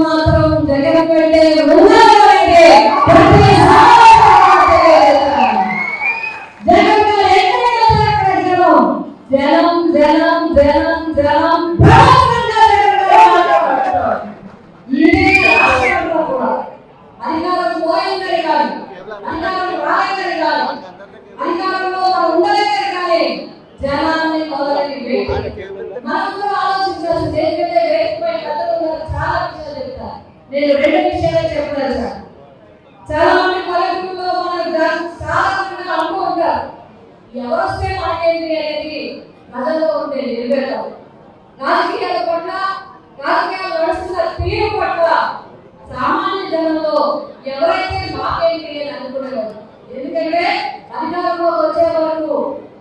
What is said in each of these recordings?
మాత్రం జగన్ కంటే ఉన్నదైతే జగన్ గారు ఎక్కడైనా అక్కడ జనం జనం జనం జనం అధికారం పోయిందని కాదు, అధికారం రాలేదని కాదు, అధికారంలో ఉండలేదని కానీ జనాన్ని మొదలైంది. మనకు ఆలోచించాల్సింది ఏంటంటే వేదికపై పెద్దలు చాలా విషయాలు చెప్తారు. నేను 2 విషయాలు చెప్తాను సార్. చాలా మంది పల్లెటూరులో మనకు చాలా మంది అనుకుంటారు ఎవరొస్తే మనకేంటి అనేది ప్రజల్లో ఉండే నిలబెడతారు. రాజకీయాల పట్ల రాజకీయాలు నడుస్తున్న తీరు పట్ల సామాన్య జనంలో ఎవరైతే మాకేంటి అని అనుకునేవారు. ఎందుకంటే అధికారంలోకి వచ్చే వరకు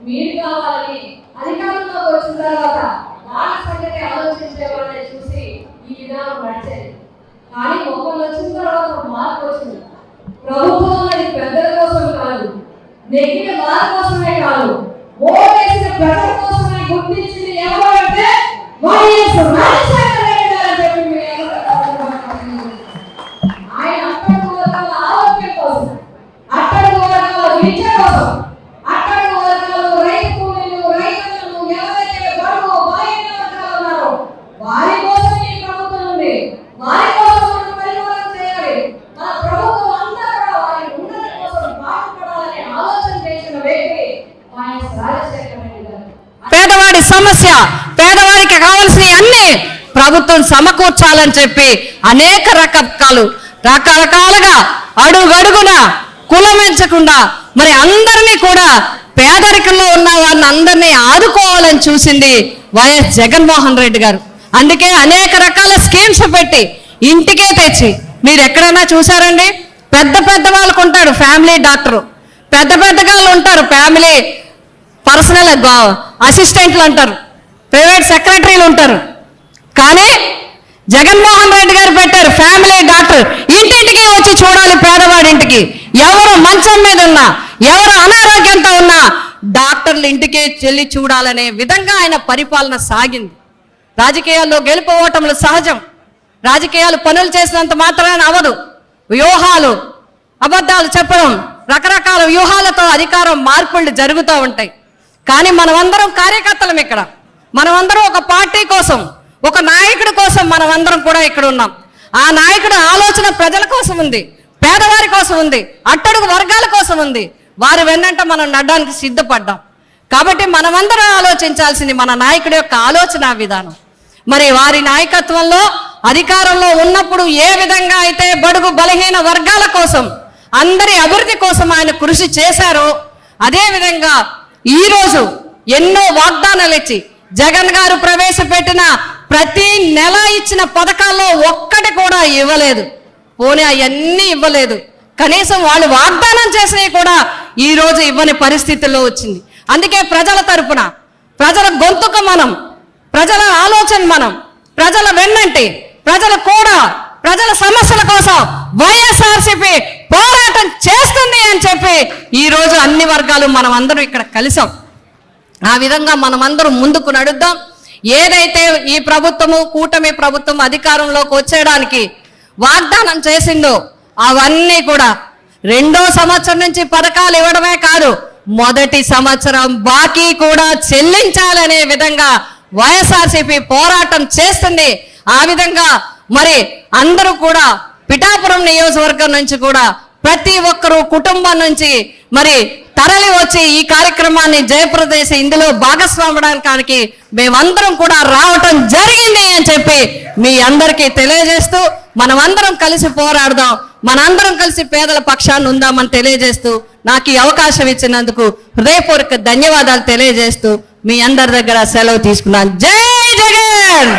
మీరు కావాలని, అధికారంలోకి వచ్చిన తర్వాత వాళ్ళ సంగతి ఆలోచించే వాళ్ళని చూసి ఈ విధానం నడిచేది. కానీ ఒకళ్ళు వచ్చిన తర్వాత మార్పు వచ్చింది. ప్రభుత్వం అనేది పెద్దల కోసం కాదు, నెగ్గిన వారి కోసమే కాదు, ఓటేసిన ప్రజల కోసమే గుర్తించింది ఎవరు అంటే వైఎస్ రాజశేఖర రెడ్డి గారు అని చెప్పి ఆయన అట్టడుగు వర్గాల ఆరోగ్యం కోసం, అట్టడుగు వర్గాల విద్య కోసం, అట్టడుగు వర్గాలు రైతు కూలీలు, రైతులను, ఎవరైతే బడుగు బలహీన వర్గాలు ఉన్నారో వారి కోసం ఈ ప్రభుత్వం ఉంది. వారి కోసం మనం పరిపాలన చేయాలి. మన ప్రభుత్వం అంతా కూడా వారి ఉన్నతి కోసం బాగుపడాలని ఆలోచన చేసిన వ్యక్తి వైఎస్ రాజశేఖర రెడ్డి గారు. పేదవాడి సమస్య, పేదవాడికి కావాల్సిన అన్ని ప్రభుత్వం సమకూర్చాలని చెప్పి అనేక రకరకాలుగా అడుగడుగున కులమెంచకుండా మరి అందరినీ కూడా పేదరికంలో ఉన్న వారిని అందరినీ ఆదుకోవాలని చూసింది వైఎస్ జగన్మోహన్ రెడ్డి గారు. అందుకే అనేక రకాల స్కీమ్స్ పెట్టి ఇంటికే తెచ్చి, మీరు ఎక్కడైనా చూసారండి? పెద్ద పెద్ద వాళ్ళకు ఉంటాడు ఫ్యామిలీ డాక్టరు, పెద్ద పెద్దగా ఉంటారు ఫ్యామిలీ పర్సనల్ అసిస్టెంట్లు అంటారు, ప్రైవేట్ సెక్రటరీలు ఉంటారు. కానీ జగన్మోహన్ రెడ్డి గారు పెట్టారు ఫ్యామిలీ డాక్టర్. ఇంటింటికే వచ్చి చూడాలి పేదవాడింటికి. ఎవరు మంచం మీద ఉన్నా, ఎవరు అనారోగ్యంతో ఉన్నా డాక్టర్లు ఇంటికే చెల్లి చూడాలనే విధంగా ఆయన పరిపాలన సాగింది. రాజకీయాల్లో గెలుపు ఓటములు సహజం. రాజకీయాలు పనులు చేసినంత మాత్రాన అవదు. వ్యూహాలు, అబద్ధాలు చెప్పడం, రకరకాల వ్యూహాలతో అధికారం మార్పులు జరుగుతూ ఉంటాయి. కానీ మనమందరం కార్యకర్తలం. ఇక్కడ మనమందరం ఒక పార్టీ కోసం, ఒక నాయకుడి కోసం మనమందరం కూడా ఇక్కడ ఉన్నాం. ఆ నాయకుడి ఆలోచన ప్రజల కోసం ఉంది, పేదవారి కోసం ఉంది, అట్టడుగు వర్గాల కోసం ఉంది. వారి వెన్నంట మనం నడడానికి సిద్ధపడ్డాం. కాబట్టి మనమందరం ఆలోచించాల్సింది మన నాయకుడి యొక్క ఆలోచన విధానం. మరి వారి నాయకత్వంలో అధికారంలో ఉన్నప్పుడు ఏ విధంగా అయితే బడుగు బలహీన వర్గాల కోసం, అందరి అభివృద్ధి కోసం ఆయన కృషి చేశారో అదేవిధంగా ఈరోజు ఎన్నో వాగ్దానాలు ఇచ్చి జగన్ గారు ప్రవేశపెట్టిన ప్రతి నెల ఇచ్చిన పథకాల్లో ఒక్కటి కూడా ఇవ్వలేదు. పోనీ అవన్నీ ఇవ్వలేదు, కనీసం వాళ్ళు వాగ్దానం చేసినవి కూడా ఈ రోజు ఇవ్వని పరిస్థితుల్లో వచ్చింది. అందుకే ప్రజల తరపున, ప్రజల గొంతుక మనం, ప్రజల ఆలోచన మనం, ప్రజల వెన్నంటి, ప్రజలు కూడా ప్రజల సమస్యల కోసం వైఎస్ఆర్సీపీ పోరాటం చేస్తుంది అని చెప్పి ఈ రోజు అన్ని వర్గాలు మనం అందరం ఇక్కడ కలిసాం. ఆ విధంగా మనమందరం ముందుకు నడుద్దాం. ఏదైతే ఈ ప్రభుత్వము, కూటమి ప్రభుత్వం అధికారంలోకి వచ్చేయడానికి వాగ్దానం చేసిందో అవన్నీ కూడా 2వ సంవత్సరం నుంచి పథకాలు ఇవ్వడమే కాదు, మొదటి సంవత్సరం బాకీ కూడా చెల్లించాలనే విధంగా వైఎస్ఆర్సీపీ పోరాటం చేస్తుంది. ఆ విధంగా మరి అందరూ కూడా పిఠాపురం నియోజకవర్గం నుంచి కూడా ప్రతి ఒక్కరూ కుటుంబం నుంచి మరి తరలి వచ్చి ఈ కార్యక్రమాన్ని జయప్రదేశ్ ఇందులో భాగస్వామడానికి మేమందరం కూడా రావటం జరిగింది అని చెప్పి మీ అందరికీ తెలియజేస్తూ మనమందరం కలిసి పోరాడదాం, మనందరం కలిసి పేదల పక్షాన్ని ఉందామని తెలియజేస్తూ నాకు ఈ అవకాశం ఇచ్చినందుకు హృదయపూర్వక ధన్యవాదాలు తెలియజేస్తూ మీ అందరి దగ్గర సెలవు తీసుకున్నాను. జై జగన్.